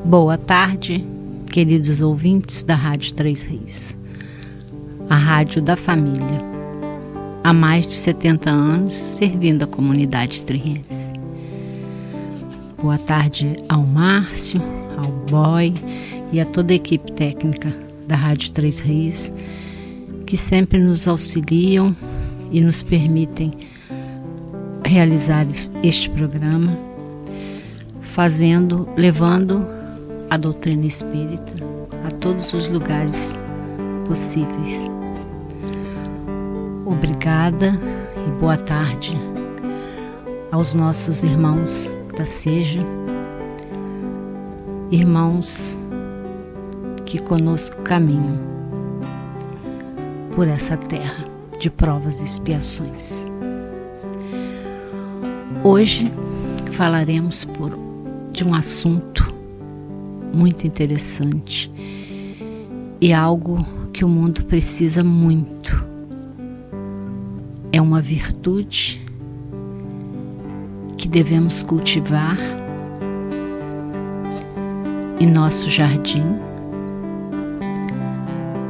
Boa tarde, queridos ouvintes da Rádio Três Rios, a rádio da família, há mais de 70 anos servindo a comunidade triense. Boa tarde ao Márcio, ao Boy e a toda a equipe técnica da Rádio Três Rios, que sempre nos auxiliam e nos permitem realizar este programa, levando a doutrina espírita a todos os lugares possíveis. Obrigada e boa tarde aos nossos irmãos da SEJA, irmãos que conosco caminham por essa terra de provas e expiações. Hoje falaremos de um assunto muito interessante e algo que o mundo precisa muito. É uma virtude que devemos cultivar em nosso jardim,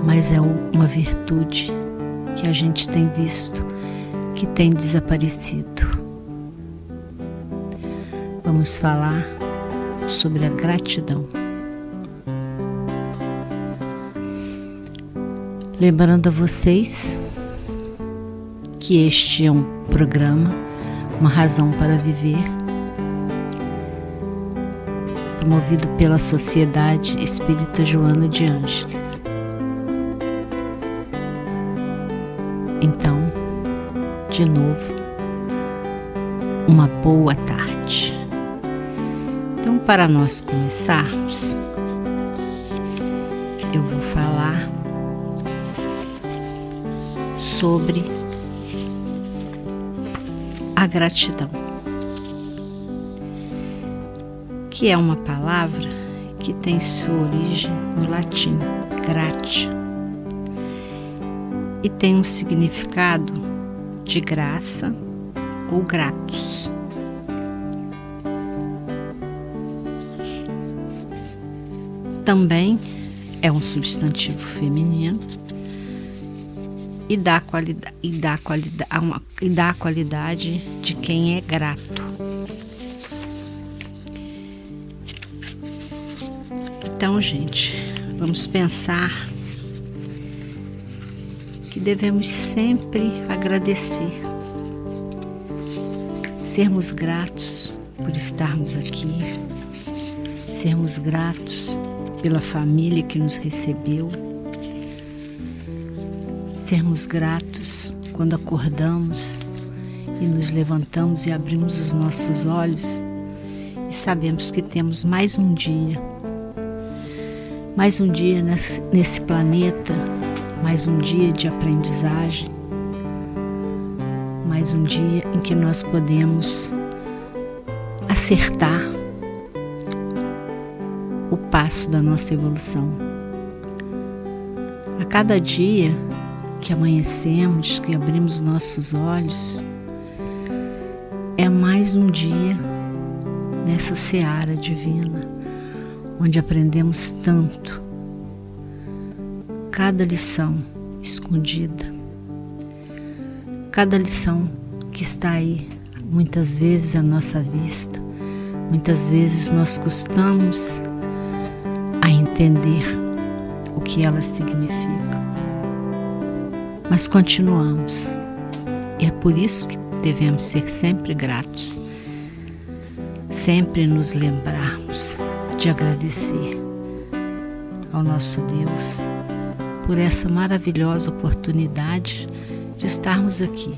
mas é uma virtude que a gente tem visto que tem desaparecido. Vamos falar sobre a gratidão. Lembrando a vocês que este é um programa, uma razão para viver, promovido pela Sociedade Espírita Joana de Ângeles. Então, de novo, uma boa tarde. Então, para nós começarmos, eu vou falar sobre a gratidão, que é uma palavra que tem sua origem no latim, gratia, e tem um significado de graça ou gratus. Também é um substantivo feminino e dá a qualidade de quem é grato. Então, gente, vamos pensar que devemos sempre agradecer, sermos gratos por estarmos aqui, sermos gratos pela família que nos recebeu, sermos gratos quando acordamos e nos levantamos e abrimos os nossos olhos e sabemos que temos mais um dia nesse planeta, mais um dia de aprendizagem, mais um dia em que nós podemos acertar o passo da nossa evolução. A cada dia que amanhecemos, que abrimos nossos olhos, é mais um dia nessa seara divina, onde aprendemos tanto. Cada lição escondida, cada lição que está aí, muitas vezes à nossa vista, muitas vezes nós custamos a entender o que ela significa. Mas continuamos, e é por isso que devemos ser sempre gratos, sempre nos lembrarmos de agradecer ao nosso Deus por essa maravilhosa oportunidade de estarmos aqui,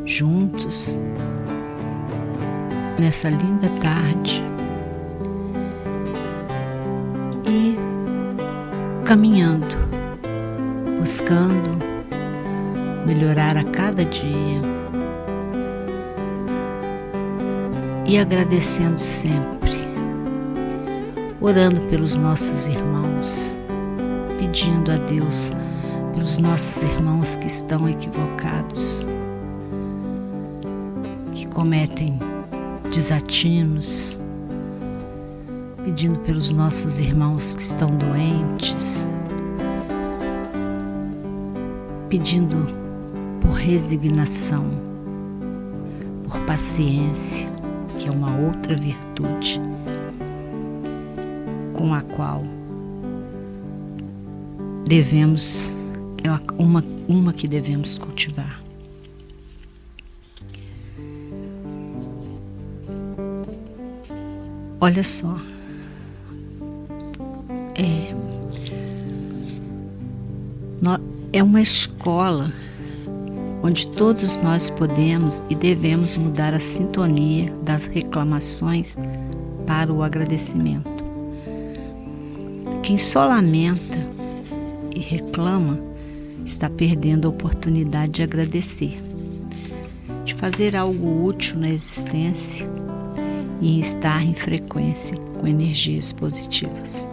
juntos, nessa linda tarde e caminhando, buscando melhorar a cada dia e agradecendo sempre, orando pelos nossos irmãos, pedindo a Deus pelos nossos irmãos que estão equivocados, que cometem desatinos, pedindo pelos nossos irmãos que estão doentes, pedindo por resignação, por paciência, que é uma outra virtude com a qual devemos, uma que devemos cultivar. Olha só, é uma escola onde todos nós podemos e devemos mudar a sintonia das reclamações para o agradecimento. Quem só lamenta e reclama está perdendo a oportunidade de agradecer, de fazer algo útil na existência e estar em frequência com energias positivas.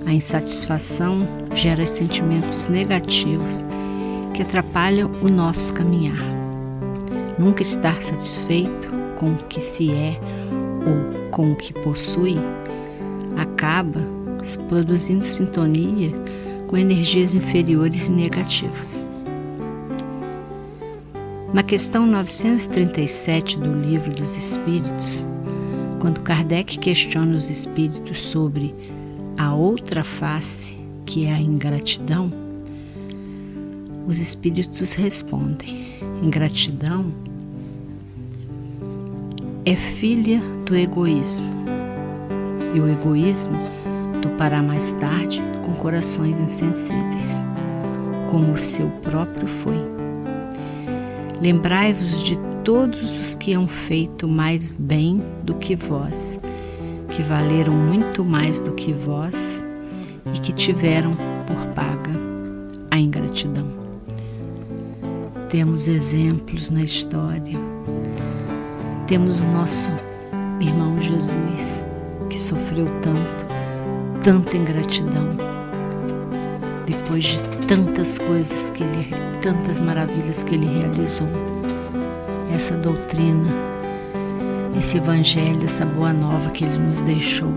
A insatisfação gera sentimentos negativos que atrapalham o nosso caminhar. Nunca estar satisfeito com o que se é ou com o que possui acaba produzindo sintonia com energias inferiores e negativas. Na questão 937 do Livro dos Espíritos, quando Kardec questiona os espíritos sobre a outra face, que é a ingratidão, os espíritos respondem: ingratidão é filha do egoísmo, e o egoísmo topará mais tarde com corações insensíveis, como o seu próprio foi. Lembrai-vos de todos os que hão feito mais bem do que vós, que valeram muito mais do que vós e que tiveram por paga a ingratidão. Temos exemplos na história. Temos o nosso irmão Jesus, que sofreu tanta ingratidão, depois de tantas coisas tantas maravilhas que ele realizou. Essa doutrina, esse evangelho, essa boa nova que ele nos deixou.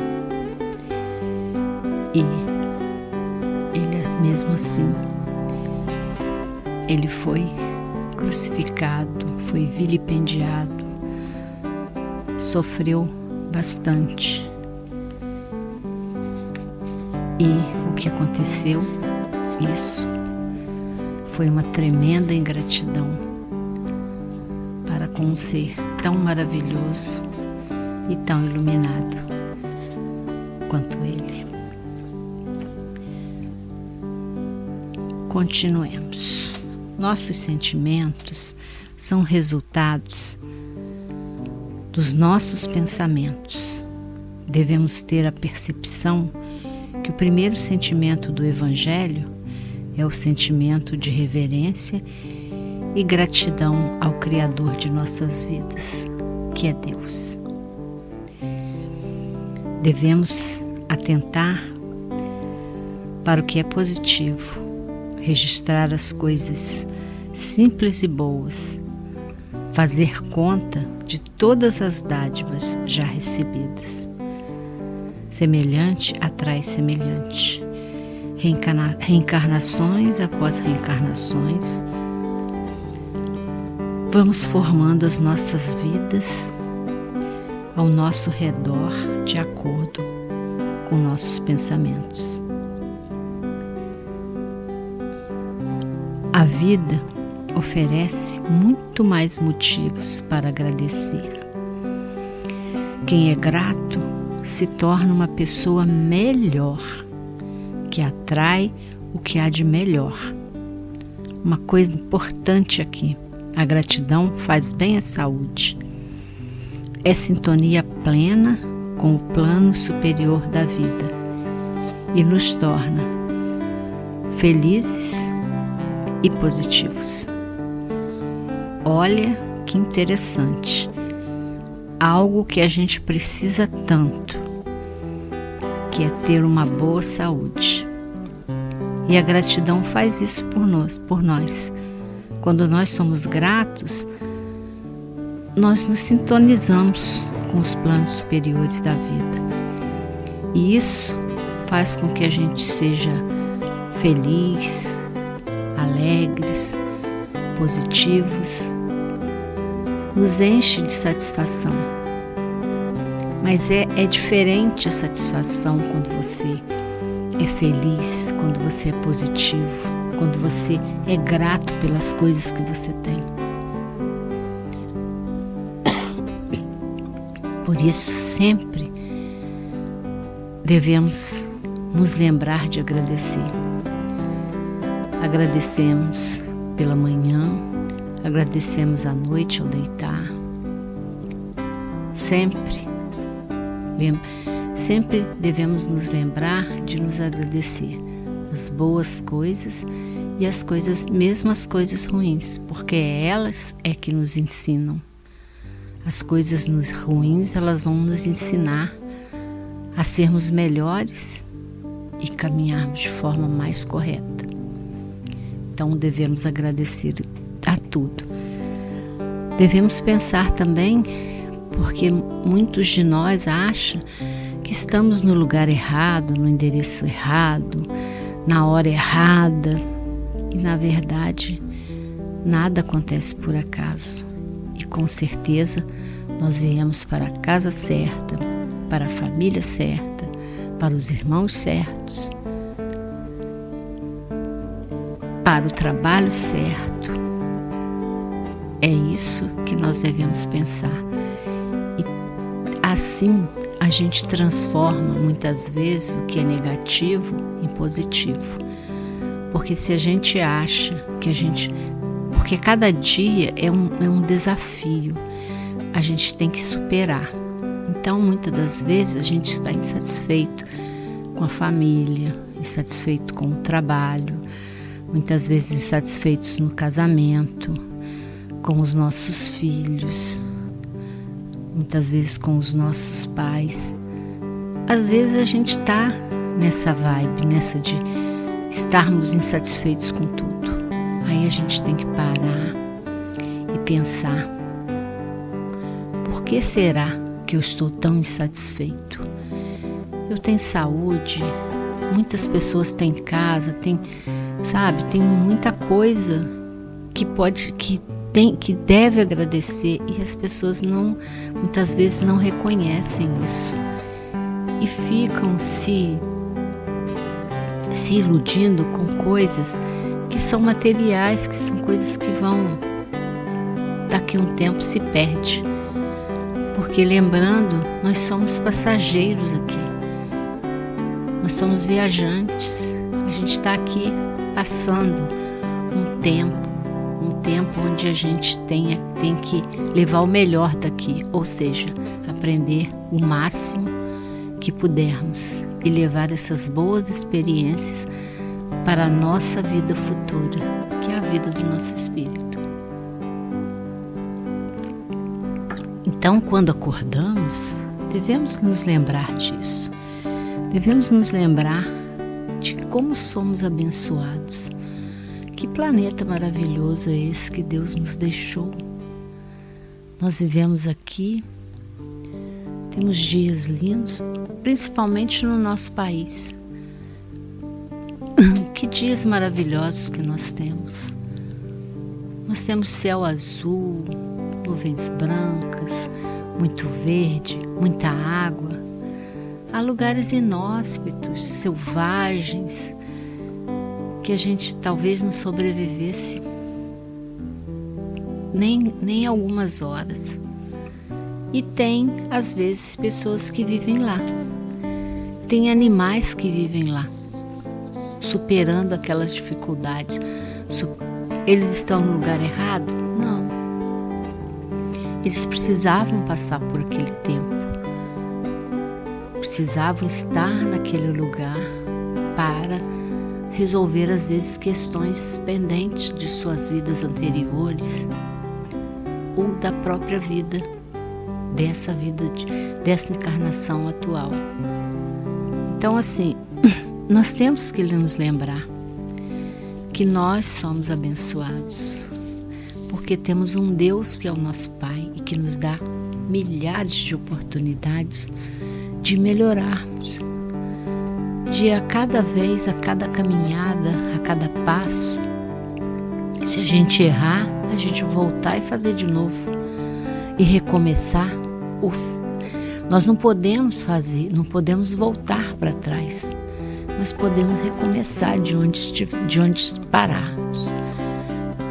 E ele, mesmo assim, ele foi crucificado, foi vilipendiado, sofreu bastante. E o que aconteceu? Isso foi uma tremenda ingratidão para com um ser tão maravilhoso e tão iluminado quanto ele. Continuemos. Nossos sentimentos são resultados dos nossos pensamentos. Devemos ter a percepção que o primeiro sentimento do Evangelho é o sentimento de reverência e gratidão ao Criador de nossas vidas, que é Deus. Devemos atentar para o que é positivo, registrar as coisas simples e boas, fazer conta de todas as dádivas já recebidas. Semelhante atrai semelhante. Reencarnações após reencarnações, vamos formando as nossas vidas ao nosso redor de acordo com nossos pensamentos. A vida oferece muito mais motivos para agradecer. Quem é grato se torna uma pessoa melhor, que atrai o que há de melhor. Uma coisa importante aqui: a gratidão faz bem à saúde. É sintonia plena com o plano superior da vida e nos torna felizes e positivos. Olha que interessante, algo que a gente precisa tanto, que é ter uma boa saúde. E a gratidão faz isso por nós. Quando nós somos gratos, nós nos sintonizamos com os planos superiores da vida. E isso faz com que a gente seja feliz, alegres, positivos, nos enche de satisfação. Mas é diferente a satisfação quando você é feliz, quando você é positivo, quando você é grato pelas coisas que você tem. Por isso, sempre devemos nos lembrar de agradecer. Agradecemos pela manhã, agradecemos à noite ao deitar. Sempre devemos nos lembrar de nos agradecer as boas coisas e as coisas, mesmo as coisas ruins, porque elas é que nos ensinam. As coisas ruins, elas vão nos ensinar a sermos melhores e caminharmos de forma mais correta. Então devemos agradecer a tudo. Devemos pensar também, porque muitos de nós acham que estamos no lugar errado, no endereço errado, na hora errada, e na verdade nada acontece por acaso. E com certeza nós viemos para a casa certa, para a família certa, para os irmãos certos, para o trabalho certo. É isso que nós devemos pensar. E assim a gente transforma muitas vezes o que é negativo em positivo. Porque se a gente acha porque cada dia é um desafio, a gente tem que superar. Então, muitas das vezes a gente está insatisfeito com a família, insatisfeito com o trabalho, muitas vezes insatisfeitos no casamento, com os nossos filhos, muitas vezes com os nossos pais. Às vezes a gente está nessa vibe, nessa de estarmos insatisfeitos com tudo. Aí a gente tem que parar e pensar: por que será que eu estou tão insatisfeito? Eu tenho saúde, muitas pessoas têm casa, tem muita coisa que deve agradecer, e as pessoas muitas vezes não reconhecem isso e ficam se iludindo com coisas que são materiais, que são coisas que vão, daqui a um tempo se perde. Porque lembrando, nós somos passageiros aqui, nós somos viajantes, a gente está aqui passando um tempo onde a gente tem que levar o melhor daqui, ou seja, aprender o máximo que pudermos e levar essas boas experiências para a nossa vida futura, que é a vida do nosso espírito. Então, quando acordamos, devemos nos lembrar disso. Devemos nos lembrar de como somos abençoados. Que planeta maravilhoso é esse que Deus nos deixou. Nós vivemos aqui, temos dias lindos, principalmente no nosso país. Que dias maravilhosos que nós temos. Nós temos céu azul, nuvens brancas, muito verde, muita água. Há lugares inóspitos, selvagens, que a gente talvez não sobrevivesse nem algumas horas. E tem, às vezes, pessoas que vivem lá. Tem animais que vivem lá, superando aquelas dificuldades. Eles estão no lugar errado? Não. Eles precisavam passar por aquele tempo. Precisavam estar naquele lugar para resolver, às vezes, questões pendentes de suas vidas anteriores ou da própria vida, dessa encarnação atual. Então, assim, nós temos que nos lembrar que nós somos abençoados, porque temos um Deus que é o nosso Pai e que nos dá milhares de oportunidades de melhorarmos de a cada vez, a cada caminhada, a cada passo, se a gente errar, a gente voltar e fazer de novo e recomeçar. Nós não podemos voltar para trás, mas podemos recomeçar de onde pararmos.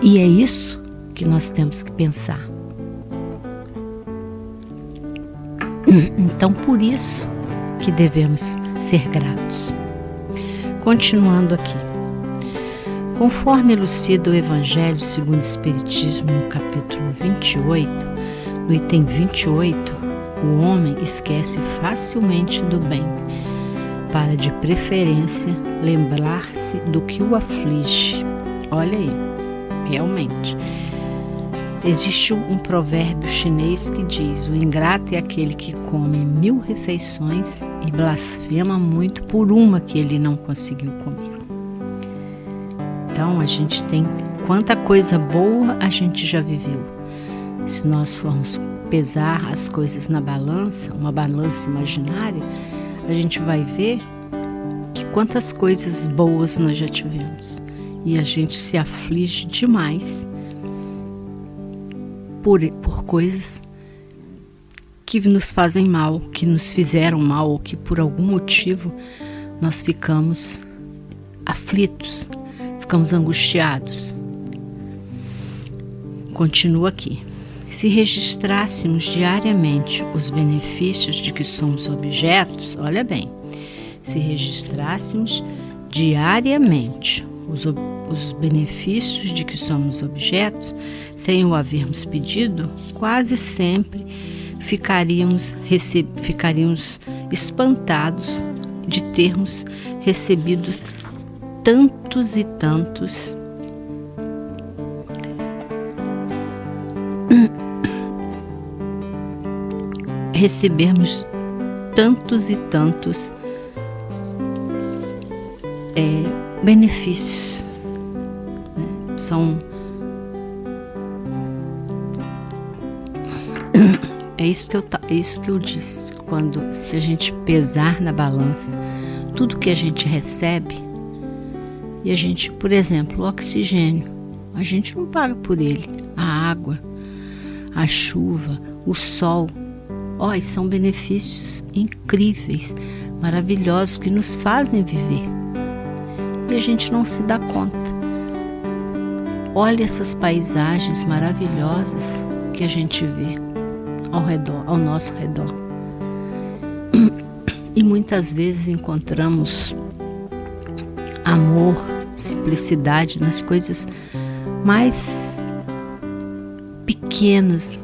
E é isso que nós temos que pensar. Então, por isso que devemos ser gratos. Continuando aqui. Conforme elucida o Evangelho segundo o Espiritismo no capítulo 28, no item 28, o homem esquece facilmente do bem, para de preferência lembrar-se do que o aflige. Olha aí, realmente. Existe um provérbio chinês que diz: o ingrato é aquele que come 1000 refeições e blasfema muito por uma que ele não conseguiu comer. Então a gente tem quanta coisa boa a gente já viveu. Se nós formos pesar as coisas na balança, uma balança imaginária, a gente vai ver que quantas coisas boas nós já tivemos. E a gente se aflige demais por coisas que nos fazem mal, que nos fizeram mal, ou que por algum motivo nós ficamos aflitos, ficamos angustiados. Continua aqui. Se registrássemos diariamente os benefícios de que somos objetos, olha bem, se registrássemos diariamente os benefícios de que somos objetos, sem o havermos pedido, quase sempre ficaríamos espantados de termos recebido tantos e tantos benefícios, né? É isso que eu disse, se a gente pesar na balança tudo que a gente recebe, e a gente, por exemplo, o oxigênio, a gente não paga por ele, a água, a chuva, o sol, são benefícios incríveis, maravilhosos, que nos fazem viver. E a gente não se dá conta. Olha essas paisagens maravilhosas que a gente vê ao nosso redor. E muitas vezes encontramos amor, simplicidade nas coisas mais pequenas,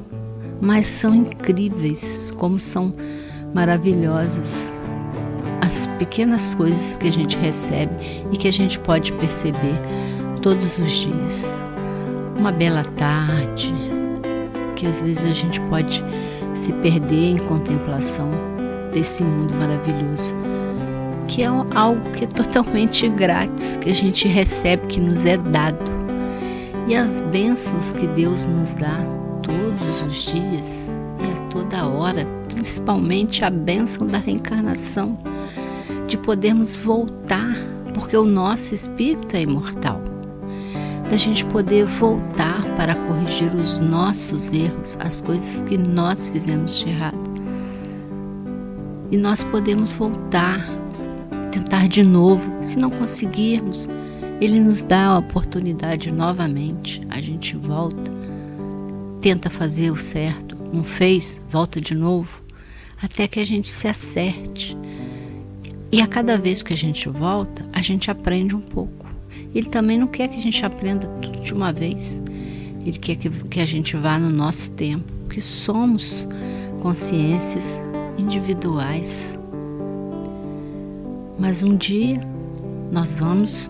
mas são incríveis, como são maravilhosas as pequenas coisas que a gente recebe e que a gente pode perceber todos os dias. Uma bela tarde, que às vezes a gente pode se perder em contemplação desse mundo maravilhoso, que é algo que é totalmente grátis, que a gente recebe, que nos é dado. E as bênçãos que Deus nos dá todos os dias e a toda hora, principalmente a bênção da reencarnação, de podermos voltar, porque o nosso espírito é imortal, da gente poder voltar para corrigir os nossos erros, as coisas que nós fizemos de errado. E nós podemos voltar, tentar de novo. Se não conseguirmos, Ele nos dá a oportunidade novamente. A gente volta, tenta fazer o certo, não fez, volta de novo, até que a gente se acerte. E a cada vez que a gente volta, a gente aprende um pouco. Ele também não quer que a gente aprenda tudo de uma vez. Ele quer que a gente vá no nosso tempo, que somos consciências individuais. Mas um dia nós vamos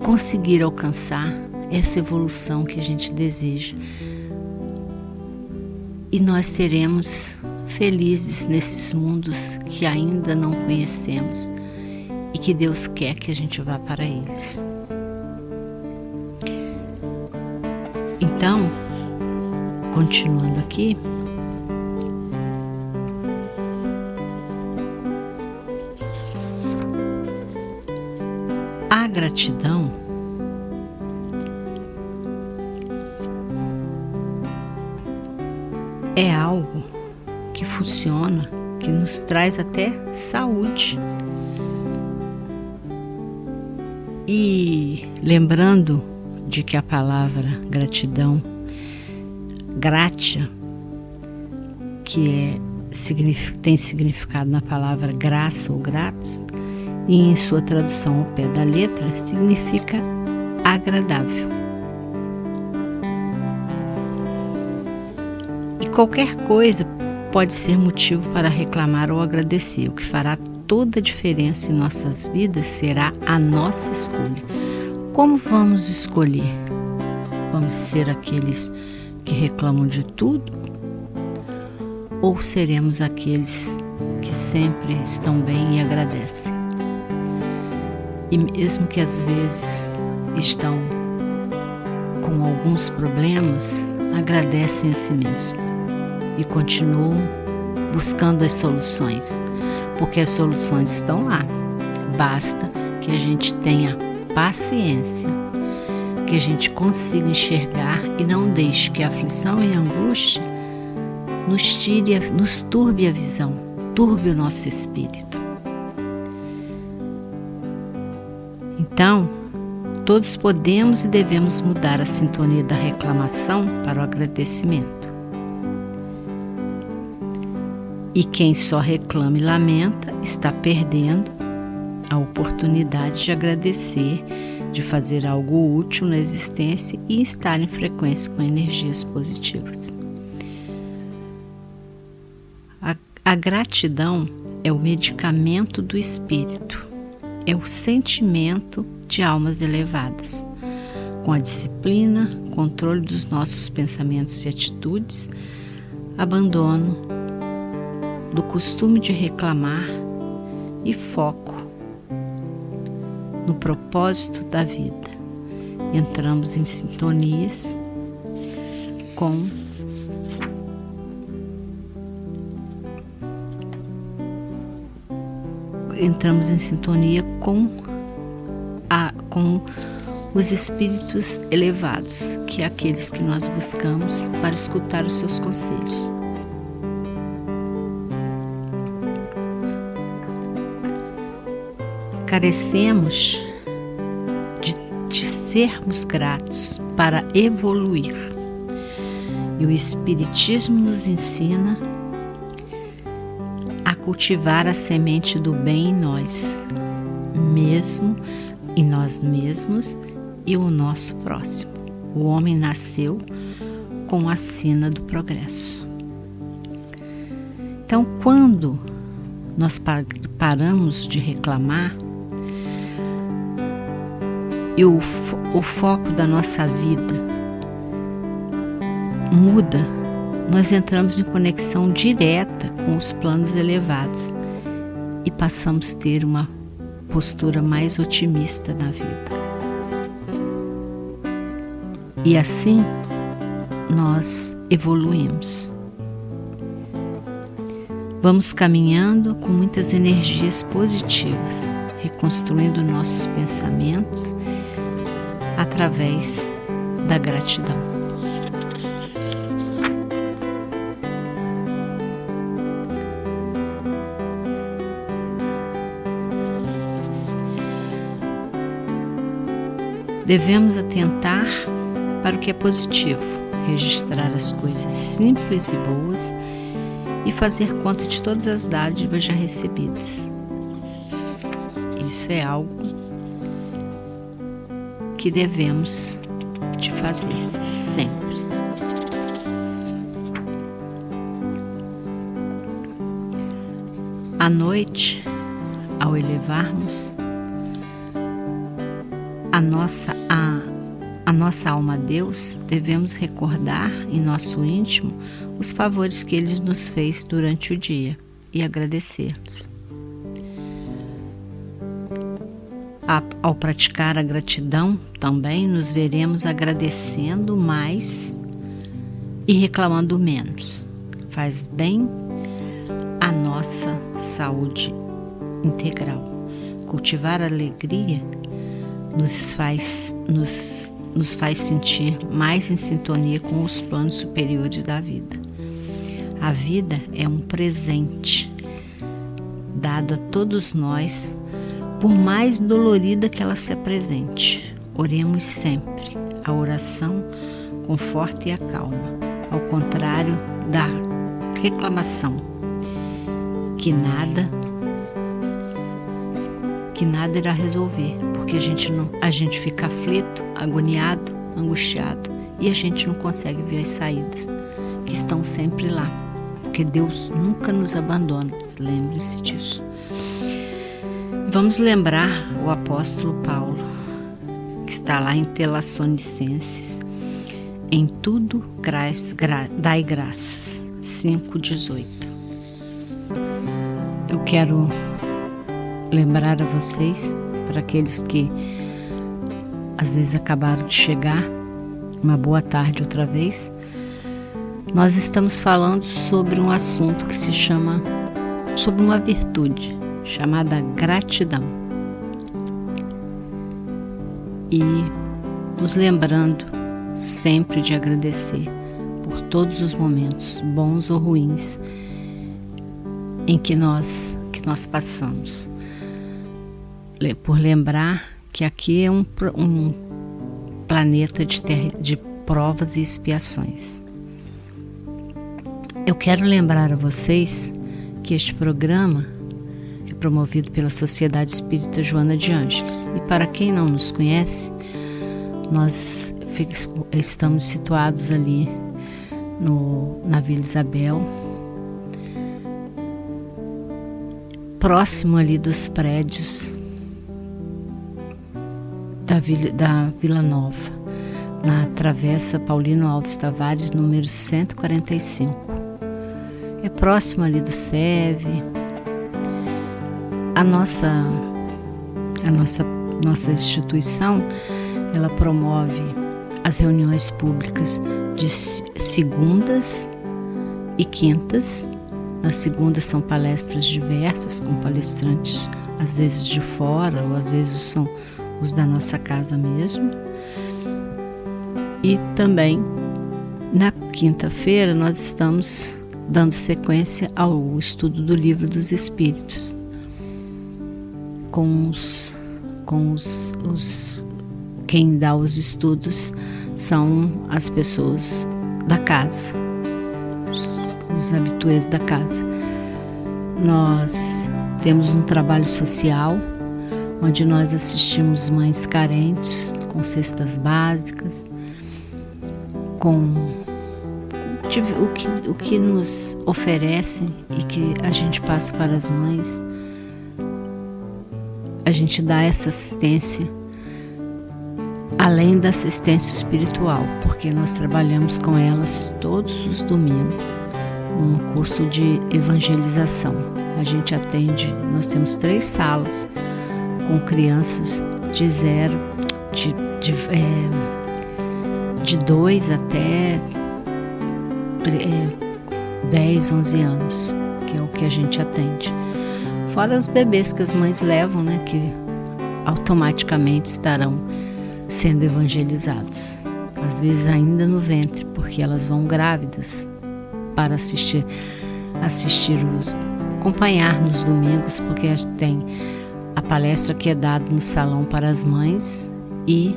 conseguir alcançar essa evolução que a gente deseja. E nós seremos felizes nesses mundos que ainda não conhecemos e que Deus quer que a gente vá para eles. Então, continuando aqui, gratidão é algo que funciona, que nos traz até saúde. E lembrando de que a palavra gratidão, gratia, que tem significado na palavra graça ou grato, e em sua tradução ao pé da letra, significa agradável. E qualquer coisa pode ser motivo para reclamar ou agradecer. O que fará toda a diferença em nossas vidas será a nossa escolha. Como vamos escolher? Vamos ser aqueles que reclamam de tudo? Ou seremos aqueles que sempre estão bem e agradecem? E mesmo que às vezes estão com alguns problemas, agradecem a si mesmo e continuam buscando as soluções, porque as soluções estão lá. Basta que a gente tenha paciência, que a gente consiga enxergar e não deixe que a aflição e a angústia nos turbe a visão, turbe o nosso espírito. Então, todos podemos e devemos mudar a sintonia da reclamação para o agradecimento. E quem só reclama e lamenta está perdendo a oportunidade de agradecer, de fazer algo útil na existência e estar em frequência com energias positivas. A gratidão é o medicamento do espírito, é o sentimento de almas elevadas. Com a disciplina, controle dos nossos pensamentos e atitudes, abandono do costume de reclamar e foco no propósito da vida. Entramos em sintonias com os espíritos elevados, que é aqueles que nós buscamos para escutar os seus conselhos. Carecemos de sermos gratos para evoluir. E o Espiritismo nos ensina a cultivar a semente do bem em nós, mesmo em nós mesmos e o nosso próximo. O homem nasceu com a sina do progresso. Então, quando nós paramos de reclamar, e o foco da nossa vida muda, nós entramos em conexão direta com os planos elevados e passamos a ter uma postura mais otimista na vida. E assim nós evoluímos. Vamos caminhando com muitas energias positivas, reconstruindo nossos pensamentos através da gratidão. Devemos atentar para o que é positivo, registrar as coisas simples e boas e fazer conta de todas as dádivas já recebidas. Isso é algo que devemos de fazer sempre. À noite, ao elevarmos a nossa alma a Deus, devemos recordar em nosso íntimo os favores que Ele nos fez durante o dia e agradecer-nos. Ao praticar a gratidão, também nos veremos agradecendo mais e reclamando menos. Faz bem à nossa saúde integral. Cultivar a alegria nos faz sentir mais em sintonia com os planos superiores da vida. A vida é um presente dado a todos nós, por mais dolorida que ela se apresente. Oremos sempre. A oração conforta e acalma, ao contrário da reclamação, que nada irá resolver, porque a gente fica aflito, agoniado, angustiado, e a gente não consegue ver as saídas, que estão sempre lá, porque Deus nunca nos abandona, lembre-se disso. Vamos lembrar o apóstolo Paulo, que está lá em Tessalonicenses: em tudo dai graças, 5:18. Eu quero lembrar a vocês, para aqueles que às vezes acabaram de chegar, uma boa tarde outra vez. Nós estamos falando sobre um assunto que se chama, sobre uma virtude chamada gratidão. E nos lembrando sempre de agradecer por todos os momentos, bons ou ruins, em que nós passamos. Por lembrar que aqui é um planeta de provas e expiações. Eu quero lembrar a vocês que este programa é promovido pela Sociedade Espírita Joana de Ângeles. E para quem não nos conhece, nós estamos situados ali na Vila Isabel, próximo ali dos prédios da Vila Nova, na Travessa Paulino Alves Tavares, número 145. É próximo ali do SEV. A nossa instituição, ela promove as reuniões públicas de segundas e quintas. Nas segundas são palestras diversas, com palestrantes às vezes de fora, ou às vezes são os da nossa casa mesmo. E também na quinta-feira nós estamos dando sequência ao estudo do Livro dos Espíritos, quem dá os estudos são as pessoas da casa, os habituês da casa. Nós temos um trabalho social, onde nós assistimos mães carentes com cestas básicas, com o que nos oferecem e que a gente passa para as mães. A gente dá essa assistência, além da assistência espiritual, porque nós trabalhamos com elas todos os domingos, num curso de evangelização. A gente atende, nós temos 3 salas com crianças de 2 até 10, 11 anos, que é o que a gente atende. Fora os bebês que as mães levam, né, que automaticamente estarão sendo evangelizados. Às vezes ainda no ventre, porque elas vão grávidas para acompanhar nos domingos, porque tem a palestra que é dada no salão para as mães e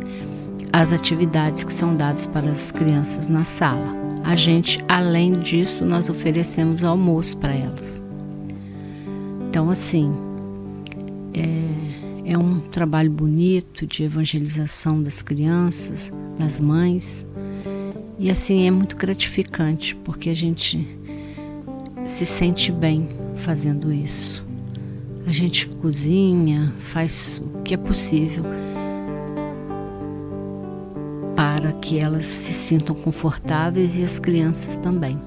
as atividades que são dadas para as crianças na sala. A gente, além disso, nós oferecemos almoço para elas. Então, assim, é um trabalho bonito de evangelização das crianças, das mães. E, assim, é muito gratificante, porque a gente se sente bem fazendo isso. A gente cozinha, faz o que é possível para que elas se sintam confortáveis e as crianças também.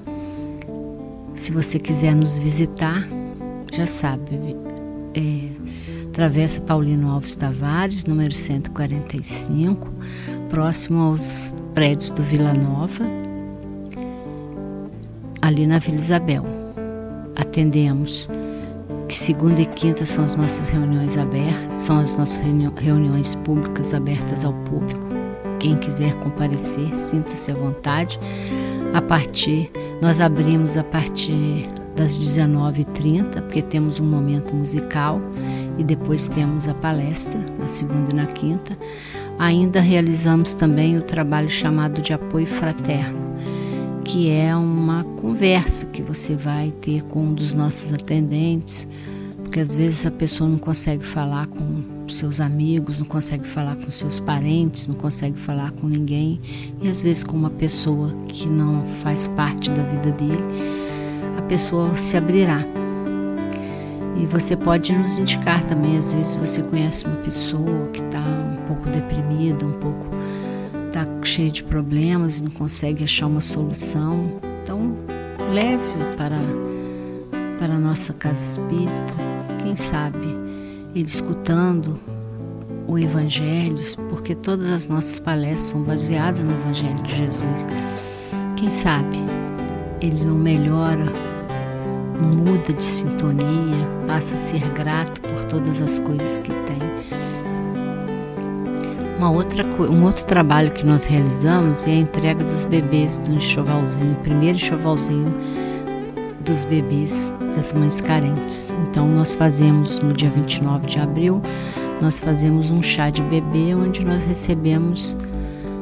Se você quiser nos visitar, já sabe, Travessa Paulino Alves Tavares, número 145, próximo aos prédios do Vila Nova, ali na Vila Isabel. Atendemos que segunda e quinta são as nossas reuniões abertas, são as nossas reuniões públicas abertas ao público. Quem quiser comparecer, sinta-se à vontade. Nós abrimos a partir das 19h30, porque temos um momento musical e depois temos a palestra, na segunda e na quinta. Ainda realizamos também o trabalho chamado de apoio fraterno, que é uma conversa que você vai ter com um dos nossos atendentes, porque às vezes a pessoa não consegue falar com seus amigos, não consegue falar com seus parentes, não consegue falar com ninguém, e às vezes com uma pessoa que não faz parte da vida dele, a pessoa se abrirá. E você pode nos indicar também, às vezes você conhece uma pessoa que está um pouco deprimida, está cheia de problemas e não consegue achar uma solução. Então, leve-o para a nossa casa espírita. Quem sabe ele escutando o Evangelho, porque todas as nossas palestras são baseadas no Evangelho de Jesus. Quem sabe ele não melhora, não muda de sintonia, passa a ser grato por todas as coisas que tem. Um outro trabalho que nós realizamos é a entrega dos bebês do enxovalzinho, primeiro enxovalzinho dos bebês das mães carentes. Então nós fazemos no dia 29 de abril, nós fazemos um chá de bebê onde nós recebemos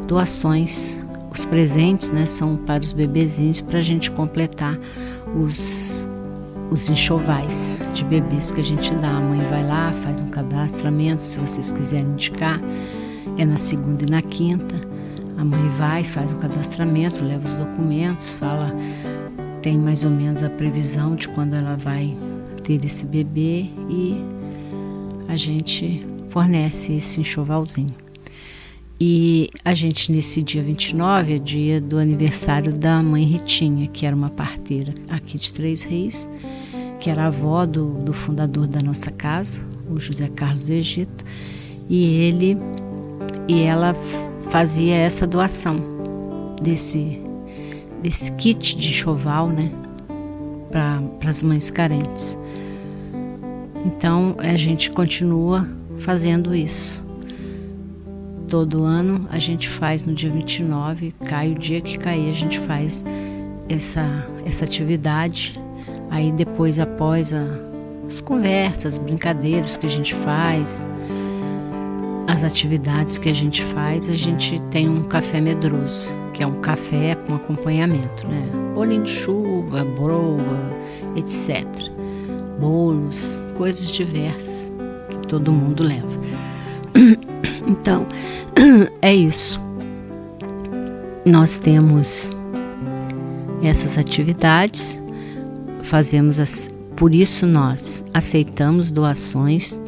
doações. Os presentes, né, são para os bebezinhos, para a gente completar os enxovais de bebês que a gente dá. A mãe vai lá, faz um cadastramento, se vocês quiserem indicar, é na segunda e na quinta. A mãe vai, faz o cadastramento, leva os documentos, tem mais ou menos a previsão de quando ela vai ter esse bebê e a gente fornece esse enxovalzinho. E a gente, nesse dia 29, é dia do aniversário da mãe Ritinha, que era uma parteira aqui de Três Rios, que era a avó do fundador da nossa casa, o José Carlos Egito, e ela fazia essa doação desse kit de enxoval, né, para as mães carentes. Então a gente continua fazendo isso. Todo ano a gente faz no dia 29, cai o dia que cair, a gente faz essa atividade. Aí depois, após as conversas, as brincadeiras que a gente faz, as atividades que a gente faz, a gente tem um café medroso, que é um café com acompanhamento, né? Bolinho de chuva, broa, etc. Bolos, coisas diversas que todo mundo leva. Então, é isso. Nós temos essas atividades, por isso nós aceitamos doações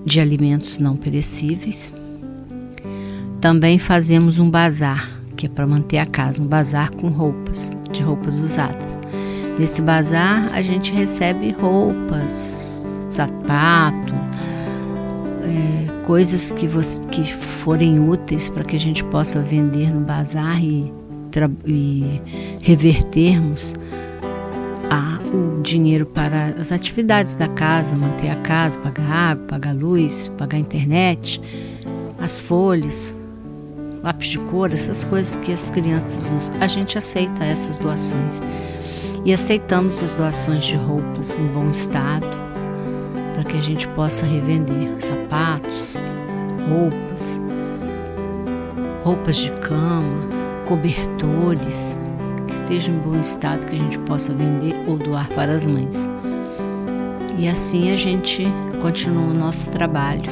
de alimentos não perecíveis. Também fazemos um bazar, que é para manter a casa, um bazar com de roupas usadas. Nesse bazar a gente recebe roupas, sapato, coisas que forem úteis para que a gente possa vender no bazar e revertermos o dinheiro para as atividades da casa, manter a casa, pagar água, pagar luz, pagar internet, as folhas, lápis de cor, essas coisas que as crianças usam. A gente aceita essas doações e aceitamos as doações de roupas em bom estado para que a gente possa revender sapatos, roupas de cama, cobertores que estejam em bom estado, que a gente possa vender ou doar para as mães. E assim a gente continua o nosso trabalho.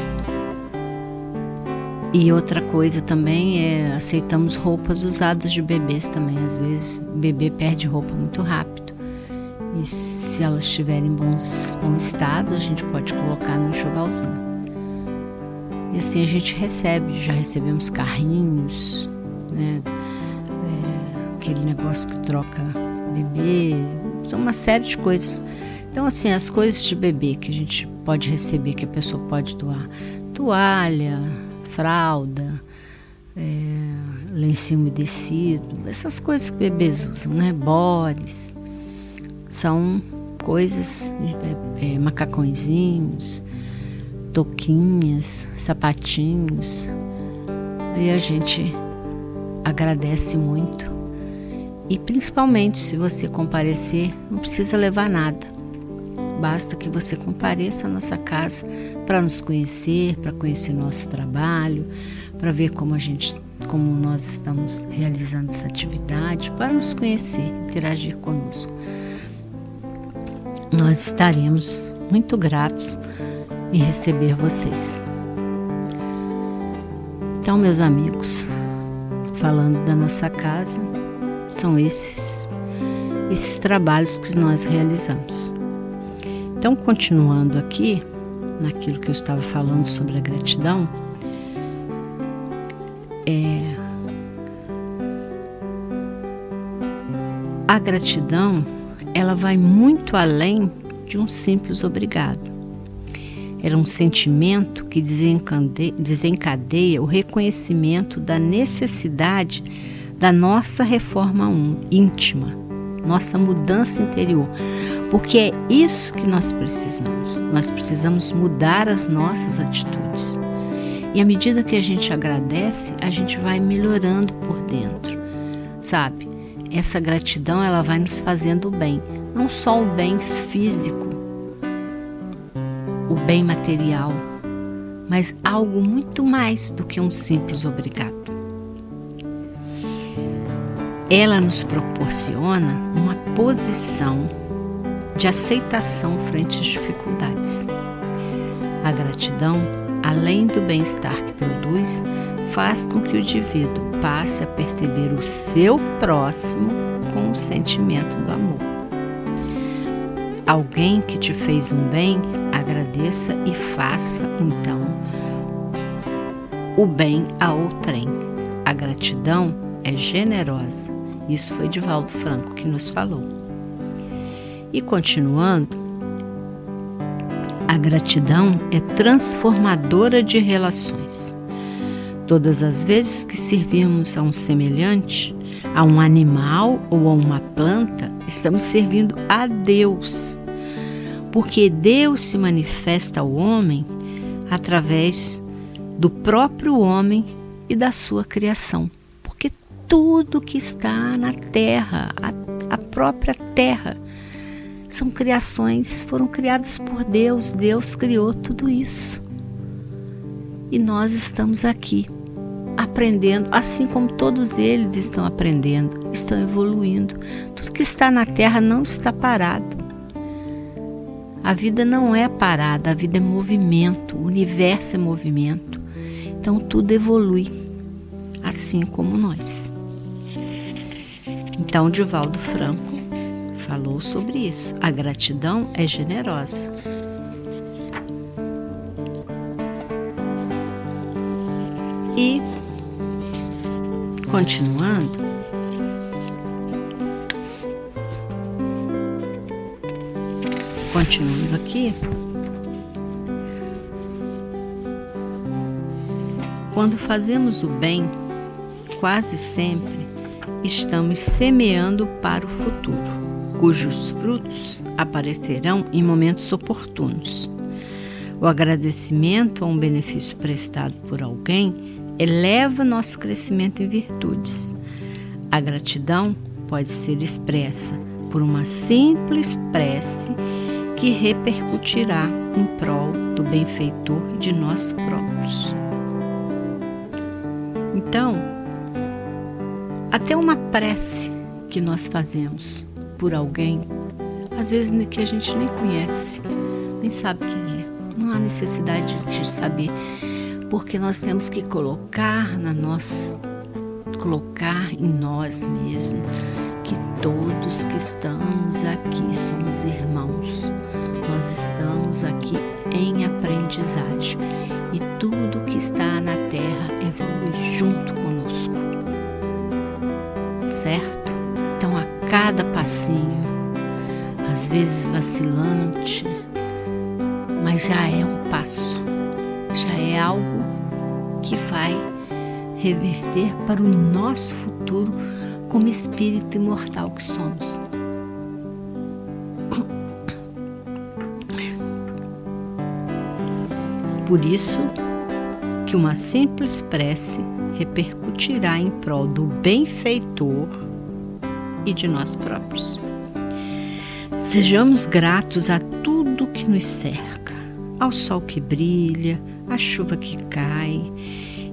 E outra coisa também aceitamos roupas usadas de bebês também. Às vezes o bebê perde roupa muito rápido. E se elas estiverem em bom estado, a gente pode colocar no enxovalzinho. E assim a gente já recebemos carrinhos, né? Aquele negócio que troca bebê, são uma série de coisas. Então assim, as coisas de bebê que a gente pode receber, que a pessoa pode doar, toalha, fralda, lencinho umedecido, essas coisas que bebês usam, né? Bores, são coisas, macacõezinhos, touquinhas, sapatinhos. Aí a gente agradece muito. E principalmente se você comparecer, não precisa levar nada. Basta que você compareça à nossa casa para nos conhecer, para conhecer nosso trabalho, para ver como nós estamos realizando essa atividade, para nos conhecer, interagir conosco. Nós estaremos muito gratos em receber vocês. Então, meus amigos, falando da nossa casa, são esses trabalhos que nós realizamos. Então, continuando aqui, naquilo que eu estava falando sobre a gratidão, a gratidão, ela vai muito além de um simples obrigado. Ela é um sentimento que desencadeia o reconhecimento da necessidade da nossa reforma íntima, nossa mudança interior, porque é isso que nós precisamos. Nós precisamos mudar as nossas atitudes. E à medida que a gente agradece, a gente vai melhorando por dentro, sabe? Essa gratidão, ela vai nos fazendo bem, não só o bem físico, o bem material, mas algo muito mais do que um simples obrigado. Ela nos proporciona uma posição de aceitação frente às dificuldades. A gratidão, além do bem-estar que produz, faz com que o indivíduo passe a perceber o seu próximo com o sentimento do amor. Alguém que te fez um bem, agradeça e faça, então, o bem a outrem. A gratidão é generosa. Isso foi Divaldo Franco que nos falou. E continuando, a gratidão é transformadora de relações. Todas as vezes que servimos a um semelhante, a um animal ou a uma planta, estamos servindo a Deus. Porque Deus se manifesta ao homem através do próprio homem e da sua criação. Porque tudo que está na terra, a própria terra, são criações, foram criadas por Deus. Deus criou tudo isso. E nós estamos aqui, aprendendo, assim como todos eles estão aprendendo, estão evoluindo. Tudo que está na terra não está parado. A vida não é parada, a vida é movimento, o universo é movimento. Então tudo evolui, assim como nós. Então Divaldo Franco falou sobre isso. A gratidão é generosa. E, continuando, aqui, quando fazemos o bem, quase sempre estamos semeando para o futuro, cujos frutos aparecerão em momentos oportunos. O agradecimento a um benefício prestado por alguém eleva nosso crescimento em virtudes. A gratidão pode ser expressa por uma simples prece que repercutirá em prol do benfeitor de nós próprios. Então, até uma prece que nós fazemos por alguém, às vezes que a gente nem conhece, nem sabe quem é, não há necessidade de saber, porque nós temos que colocar em nós mesmos que todos que estamos aqui somos irmãos. Nós estamos aqui em aprendizagem e tudo que está na terra evolui junto conosco, certo? Então, a cada passinho, às vezes vacilante, mas já é um passo, já é algo que vai reverter para o nosso futuro como espírito imortal que somos. Por isso que uma simples prece repercutirá em prol do benfeitor e de nós próprios. Sejamos gratos a tudo que nos cerca, ao sol que brilha, à chuva que cai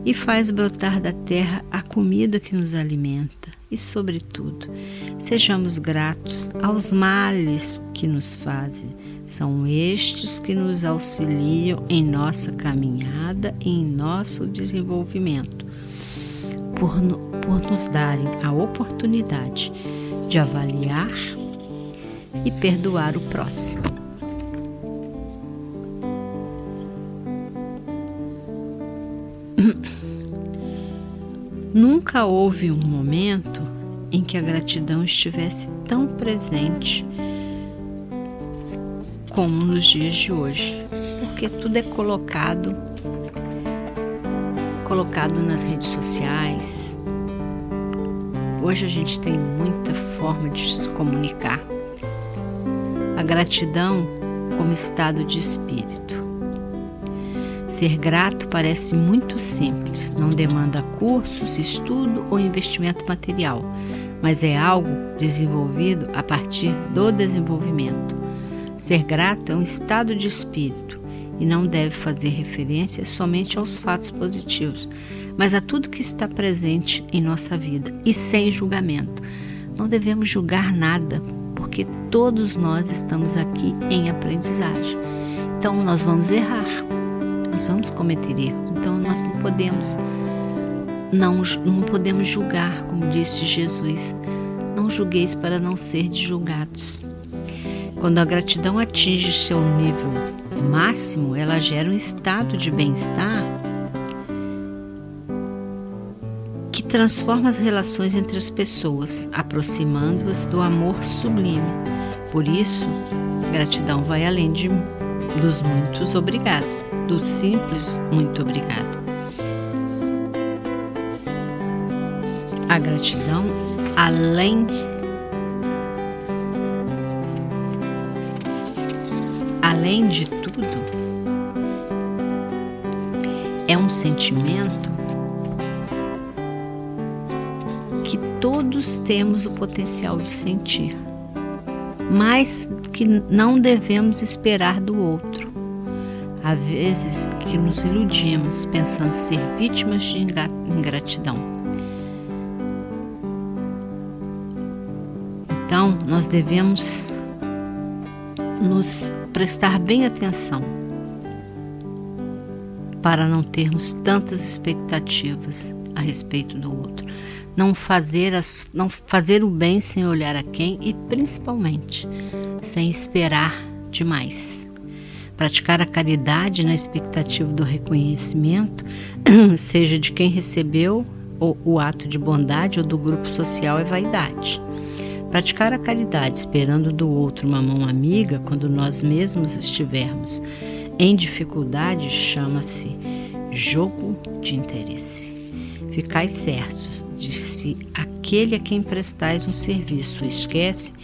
e faz brotar da terra a comida que nos alimenta. E, sobretudo, sejamos gratos aos males que nos fazem. São estes que nos auxiliam em nossa caminhada e em nosso desenvolvimento, por nos darem a oportunidade de avaliar e perdoar o próximo. Nunca houve um momento em que a gratidão estivesse tão presente como nos dias de hoje, porque tudo é colocado nas redes sociais. Hoje a gente tem muita forma de se comunicar. A gratidão como estado de espírito. Ser grato parece muito simples, não demanda cursos, estudo ou investimento material, mas é algo desenvolvido a partir do desenvolvimento. Ser grato é um estado de espírito e não deve fazer referência somente aos fatos positivos, mas a tudo que está presente em nossa vida e sem julgamento. Não devemos julgar nada, porque todos nós estamos aqui em aprendizagem. Então nós vamos errar. Nós vamos cometer erro, então nós não podemos julgar, como disse Jesus. Não julgueis para não serdes julgados. Quando a gratidão atinge seu nível máximo, ela gera um estado de bem-estar que transforma as relações entre as pessoas, aproximando-as do amor sublime. Por isso, a gratidão vai além dos muitos obrigados, do simples muito obrigado. A gratidão, além de tudo, é um sentimento que todos temos o potencial de sentir, mas que não devemos esperar do outro. Há vezes que nos iludimos pensando ser vítimas de ingratidão. Então, nós devemos nos prestar bem atenção para não termos tantas expectativas a respeito do outro. Não fazer o bem sem olhar a quem e, principalmente, sem esperar demais. Praticar a caridade na expectativa do reconhecimento, seja de quem recebeu o ato de bondade ou do grupo social, é vaidade. Praticar a caridade esperando do outro uma mão amiga, quando nós mesmos estivermos em dificuldade, chama-se jogo de interesse. Ficai certos de se aquele a quem prestais um serviço o esquece,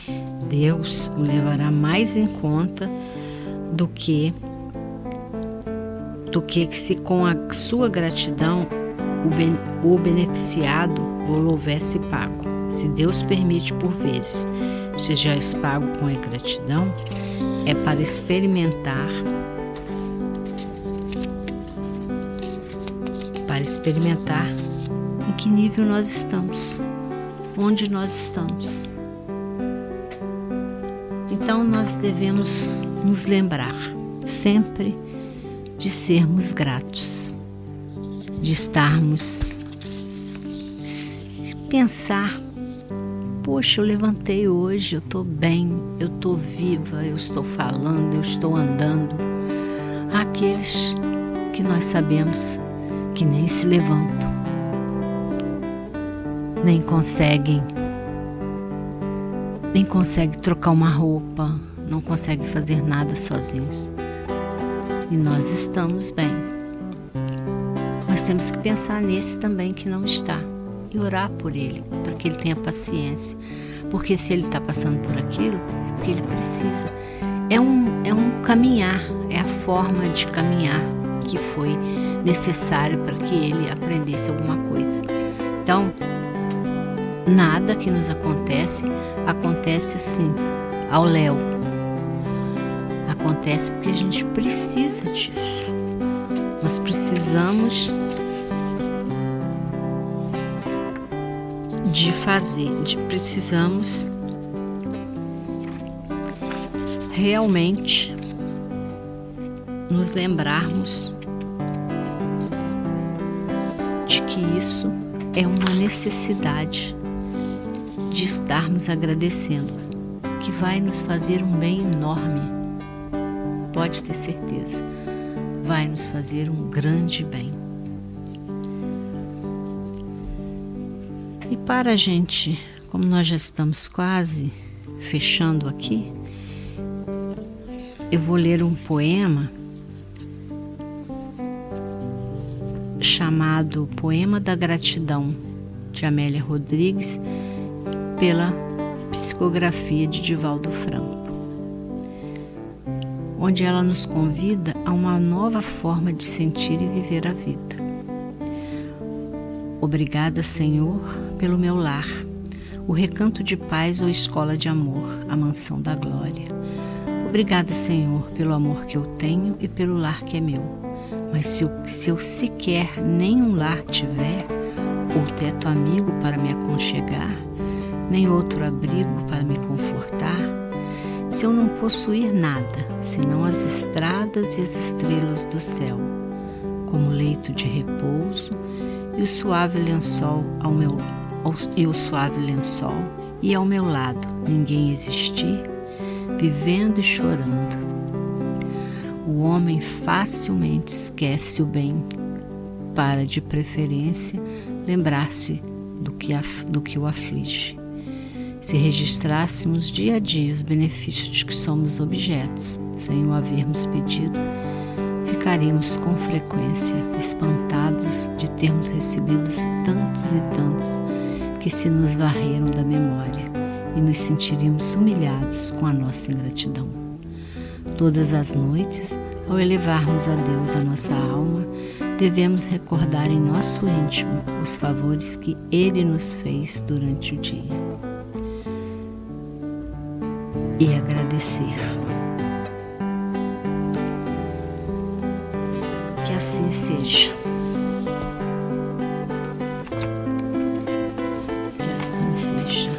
Deus o levará mais em conta do que se com a sua gratidão o beneficiado vos houvesse pago. Se Deus permite por vezes sejais pago com a gratidão, é para experimentar em que nível nós estamos, onde nós estamos. Então nós devemos nos lembrar sempre de sermos gratos, de estarmos, pensar, poxa, eu levantei hoje, eu estou bem, eu estou viva, eu estou falando, eu estou andando. Há aqueles que nós sabemos que nem se levantam, nem conseguem trocar uma roupa, não conseguem fazer nada sozinhos. E nós estamos bem. Nós temos que pensar nesse também que não está e orar por ele, para que ele tenha paciência. Porque se ele está passando por aquilo, é porque ele precisa. É um caminhar, é a forma de caminhar que foi necessário para que ele aprendesse alguma coisa. Então, nada que nos acontece assim, ao léu. Acontece porque a gente precisa disso. Nós precisamos precisamos realmente nos lembrarmos de que isso é uma necessidade de estarmos agradecendo, que vai nos fazer um bem enorme. Pode ter certeza, vai nos fazer um grande bem. E para a gente, como nós já estamos quase fechando aqui, eu vou ler um poema chamado Poema da Gratidão, de Amélia Rodrigues, pela psicografia de Divaldo Franco, onde ela nos convida a uma nova forma de sentir e viver a vida. Obrigada, Senhor, pelo meu lar, o recanto de paz ou escola de amor, a mansão da glória. Obrigada, Senhor, pelo amor que eu tenho e pelo lar que é meu. Mas se eu sequer nenhum lar tiver, ou teto amigo para me aconchegar, nem outro abrigo para me confortar, se eu não possuir nada, senão as estradas e as estrelas do céu, como leito de repouso, e o suave lençol ao meu lado ninguém existir, vivendo e chorando. O homem facilmente esquece o bem, para de preferência lembrar-se do que o aflige. Se registrássemos dia a dia os benefícios de que somos objetos, sem o havermos pedido, ficaríamos com frequência espantados de termos recebido tantos e tantos que se nos varreram da memória, e nos sentiríamos humilhados com a nossa ingratidão. Todas as noites, ao elevarmos a Deus a nossa alma, devemos recordar em nosso íntimo os favores que Ele nos fez durante o dia e agradecer. Que assim seja. Que assim seja.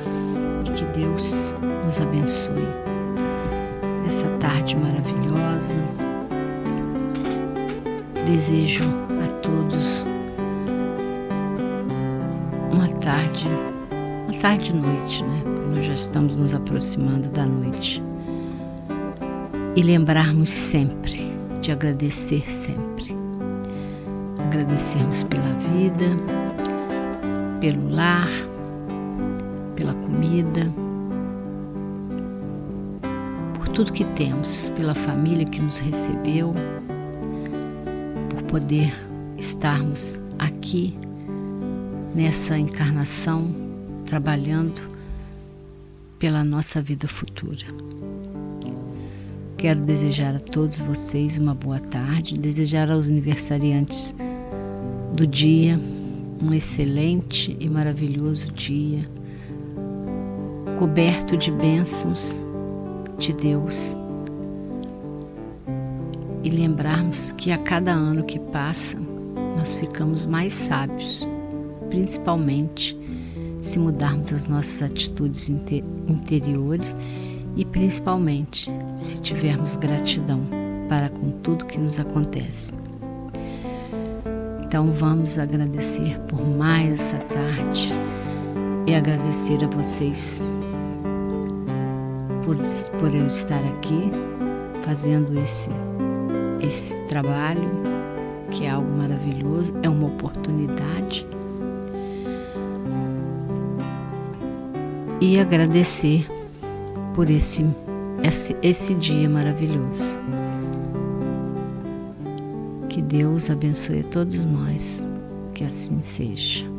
E que Deus nos abençoe nessa tarde maravilhosa. Desejo a todos uma tarde e noite, né? Porque nós já estamos nos aproximando da noite. E lembrarmos sempre de agradecer sempre. Agradecermos pela vida, pelo lar, pela comida, por tudo que temos, pela família que nos recebeu, por poder estarmos aqui nessa encarnação, trabalhando pela nossa vida futura. Quero desejar a todos vocês uma boa tarde, desejar aos aniversariantes do dia um excelente e maravilhoso dia, coberto de bênçãos de Deus, e lembrarmos que a cada ano que passa nós ficamos mais sábios, principalmente se mudarmos as nossas atitudes interiores e principalmente se tivermos gratidão para com tudo que nos acontece. Então vamos agradecer por mais essa tarde e agradecer a vocês por eu estar aqui fazendo esse trabalho, que é algo maravilhoso, é uma oportunidade. E agradecer por esse dia maravilhoso. Que Deus abençoe a todos nós, que assim seja.